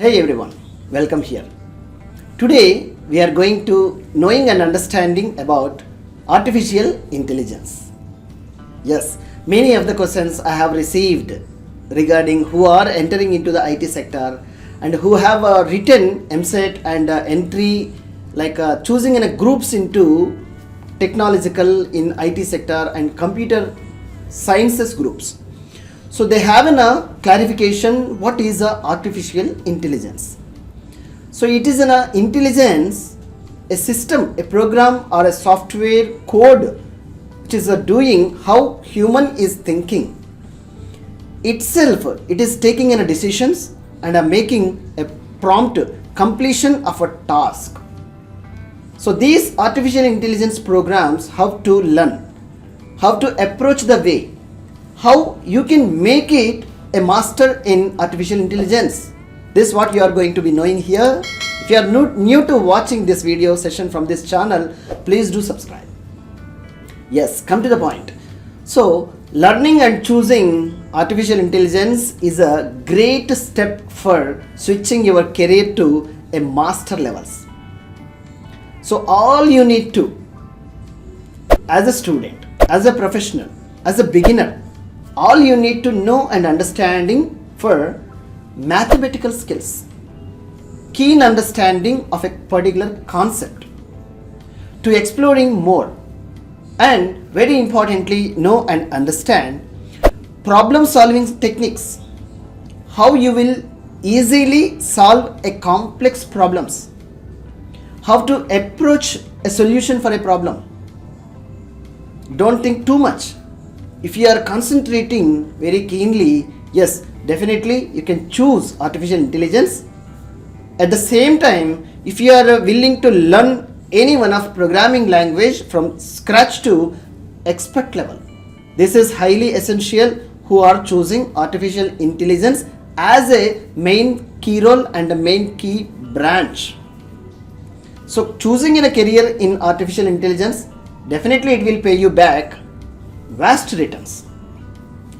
Hey everyone, welcome here. Today we are going to knowing and understanding about artificial intelligence. Yes, many of the questions I have received regarding who are entering into the IT sector and who have written MSET and entry choosing in a groups into technological in IT sector and computer sciences groups. So they have a clarification what is artificial intelligence. So it is an intelligence, a system, a program or a software code which is doing how human is thinking. Itself it is taking in decisions and making a prompt completion of a task. So these artificial intelligence programs have to learn, how to approach the way, how you can make it a master in artificial intelligence. This is what you are going to be knowing here. If you are new to watching this video session from this channel, please do subscribe. Yes, come to the point. So learning and choosing artificial intelligence is a great step for switching your career to a master levels. So all you need to, as a student, as a professional, as a beginner, all you need to know and understanding for mathematical skills, keen understanding of a particular concept, to exploring more, and very importantly know and understand problem solving techniques, how you will easily solve a complex problems, how to approach a solution for a problem. Don't think too much. If you are concentrating very keenly, yes, definitely you can choose artificial intelligence. At the same time, if you are willing to learn any one of programming language from scratch to expert level, this is highly essential who are choosing artificial intelligence as a main key role and a main key branch. So choosing in a career in artificial intelligence, definitely it will pay you back vast returns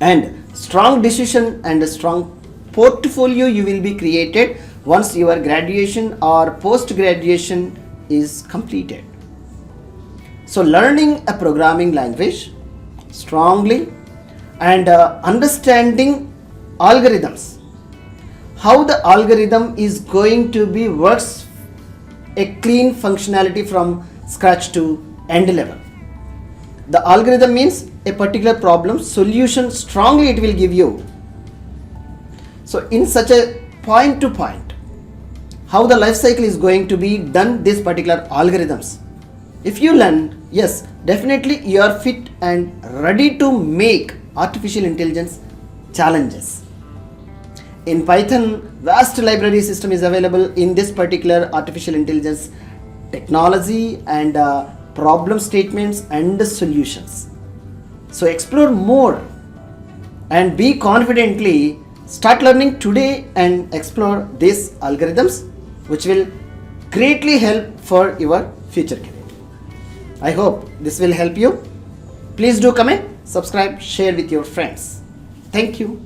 and strong decision and a strong portfolio you will be created once your graduation or post graduation is completed. So learning a programming language strongly and understanding algorithms, how the algorithm is going to be works a clean functionality from scratch to end level. The algorithm means a particular problem solution strongly it will give you. So in such a point to point, how the life cycle is going to be done this particular algorithms. If you learn, yes, definitely you are fit and ready to make artificial intelligence challenges. In Python, vast library system is available in this particular artificial intelligence technology and problem statements and solutions. So explore more and be confidently start learning today and explore these algorithms which will greatly help for your future career. I hope this will help you. Please do comment, subscribe, share with your friends. Thank you.